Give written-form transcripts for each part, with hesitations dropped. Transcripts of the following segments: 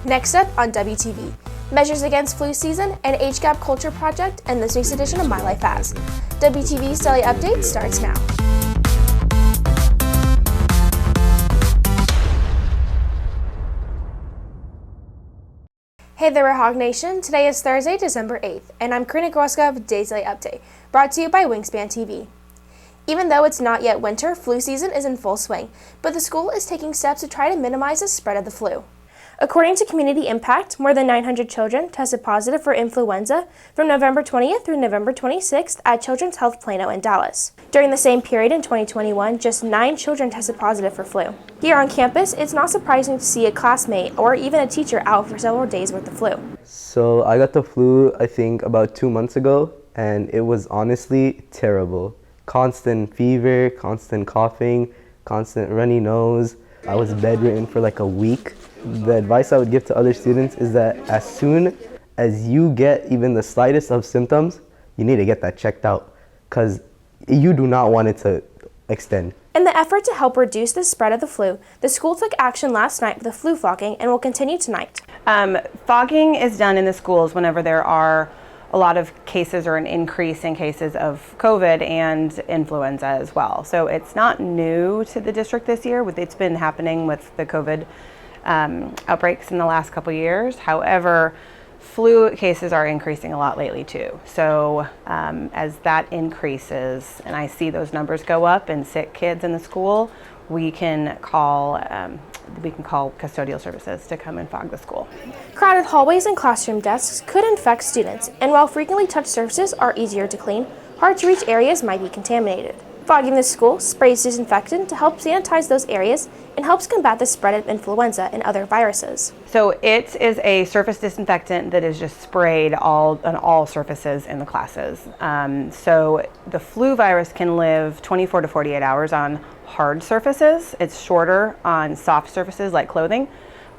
Next up on WTV, measures against flu season and HGAP culture project and this week's edition of My Life As. WTV's Daily Update starts now. Hey there, Hog Nation. Today is Thursday, December 8th, and I'm Karina Grokhovskaya with Today's Daily Update, brought to you by Wingspan TV. Even though it's not yet winter, flu season is in full swing, but the school is taking steps to try to minimize the spread of the flu. According to Community Impact, more than 900 children tested positive for influenza from November 20th through November 26th at Children's Health Plano in Dallas. During the same period in 2021, just 9 children tested positive for flu. Here on campus, it's not surprising to see a classmate or even a teacher out for several days with the flu. So I got the flu, I think, about 2 months ago, and it was honestly terrible. Constant fever, constant coughing, constant runny nose. I was bedridden for like a week. The advice I would give to other students is that as soon as you get even the slightest of symptoms, you need to get that checked out because you do not want it to extend. In the effort to help reduce the spread of the flu, the school took action last night with the flu fogging and will continue tonight. Fogging is done in the schools whenever there are a lot of cases or an increase in cases of COVID and influenza as well. So it's not new to the district this year. It's been happening with the COVID outbreaks in the last couple years. However, flu cases are increasing a lot lately too. So as that increases and I see those numbers go up and sick kids in the school, we can call custodial services to come and fog the school. Crowded hallways and classroom desks could infect students, and while frequently touched surfaces are easier to clean, hard-to-reach areas might be contaminated. Fogging the school sprays disinfectant to help sanitize those areas and helps combat the spread of influenza and other viruses. So it is a surface disinfectant that is just sprayed on all surfaces in the classes. So the flu virus can live 24 to 48 hours on hard surfaces. It's shorter on soft surfaces like clothing,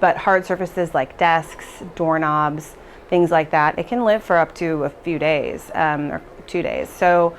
but hard surfaces like desks, doorknobs, things like that, it can live for up to a few days or 2 days. So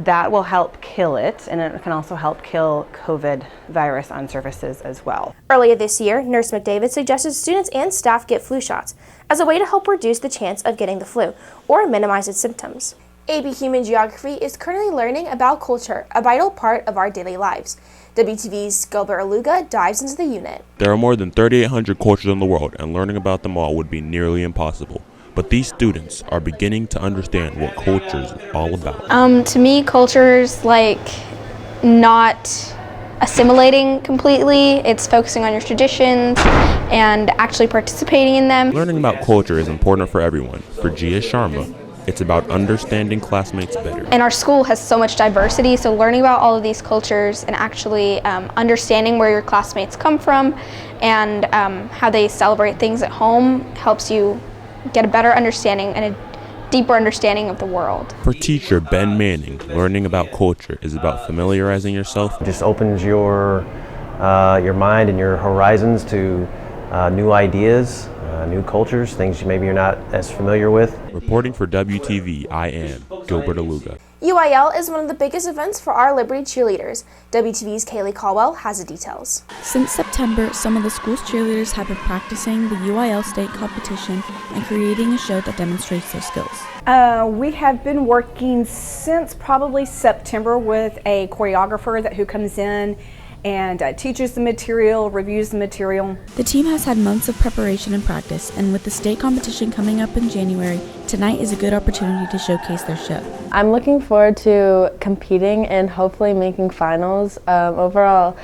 that will help kill it, and it can also help kill COVID virus on surfaces as well. Earlier this year, Nurse McDavid suggested students and staff get flu shots as a way to help reduce the chance of getting the flu or minimize its symptoms. AB Human Geography is currently learning about culture, a vital part of our daily lives. WTV's Gilbert Aluga dives into the unit. There are more than 3,800 cultures in the world, and learning about them all would be nearly impossible. But these students are beginning to understand what culture is all about. To me, culture is like not assimilating completely. It's focusing on your traditions and actually participating in them. Learning about culture is important for everyone. For Gia Sharma, it's about understanding classmates better. And our school has so much diversity, so learning about all of these cultures and actually understanding where your classmates come from and how they celebrate things at home helps you get a better understanding and a deeper understanding of the world. For teacher Ben Manning, learning about culture is about familiarizing yourself. It just opens your mind and your horizons to new ideas, new cultures, things maybe you're not as familiar with. Reporting for WTV, I am Gilbert Aluga. UIL is one of the biggest events for our Liberty cheerleaders. WTV's Kaylee Caldwell has the details. Since September, some of the school's cheerleaders have been practicing the UIL state competition and creating a show that demonstrates their skills. We have been working since probably September with a choreographer who comes in and teaches the material, reviews the material. The team has had months of preparation and practice, and with the state competition coming up in January, tonight is a good opportunity to showcase their show. I'm looking forward to competing and hopefully making finals. Overall,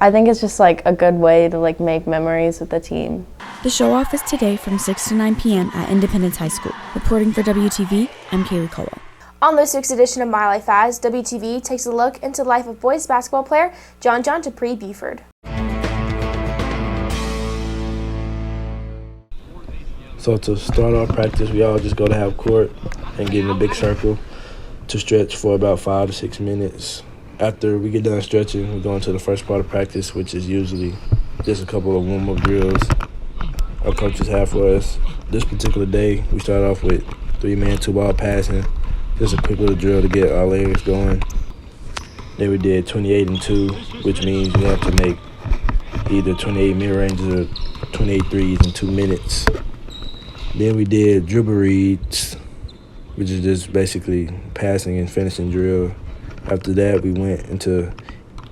I think it's just like a good way to make memories with the team. The show off is today from 6 to 9 p.m. at Independence High School. Reporting for WTV, I'm Kaylee Caldwell. On this week's edition of My Life As, WTV takes a look into the life of boys basketball player John Dupree Buford. So to start our practice, we all just go to half court and get in a big circle to stretch for about 5 to 6 minutes. After we get done stretching, we go into the first part of practice, which is usually just a couple of warm-up drills our coaches have for us. This particular day, we start off with 3-man 2-ball passing. Just a quick little drill to get our legs going. Then we did 28 and 2, which means you have to make either 28 mid-ranges or 28 threes in 2 minutes. Then we did dribble reads, which is just basically passing and finishing drill. After that, we went into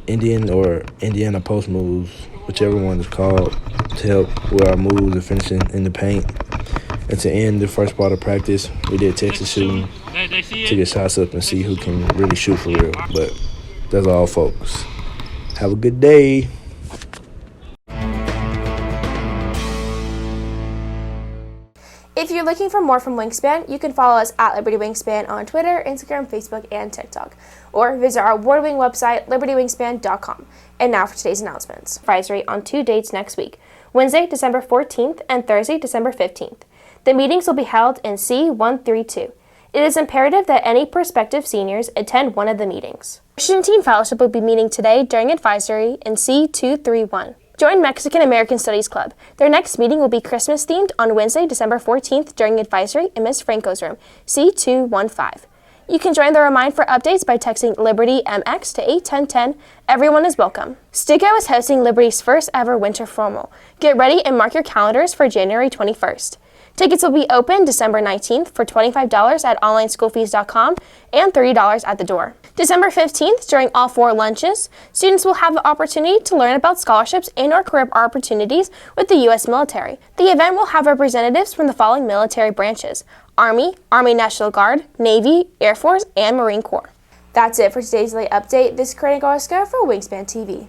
Indian or Indiana post moves, whichever one is called, to help with our moves and finishing in the paint. And to end the first part of practice, we did Texas shooting to get shots up and see who can really shoot for real. But that's all, folks. Have a good day. If you're looking for more from Wingspan, you can follow us at Liberty Wingspan on Twitter, Instagram, Facebook, and TikTok, or visit our award-winning website, libertywingspan.com. And now for today's announcements. Advisory on 2 dates next week, Wednesday, December 14th and Thursday, December 15th. The meetings will be held in C132. It is imperative that any prospective seniors attend one of the meetings. Christian Teen Fellowship will be meeting today during advisory in C231. Join Mexican American Studies Club. Their next meeting will be Christmas themed on Wednesday, December 14th during advisory in Ms. Franco's room, C215. You can join the Remind for updates by texting Liberty MX to 81010. Everyone is welcome. Sticko is hosting Liberty's first ever winter formal. Get ready and mark your calendars for January 21st. Tickets will be open December 19th for $25 at onlineschoolfees.com and $30 at the door. December 15th, during all 4 lunches, students will have the opportunity to learn about scholarships and/or career opportunities with the U.S. military. The event will have representatives from the following military branches: Army, Army National Guard, Navy, Air Force, and Marine Corps. That's it for today's late update. This is Karina for Wingspan TV.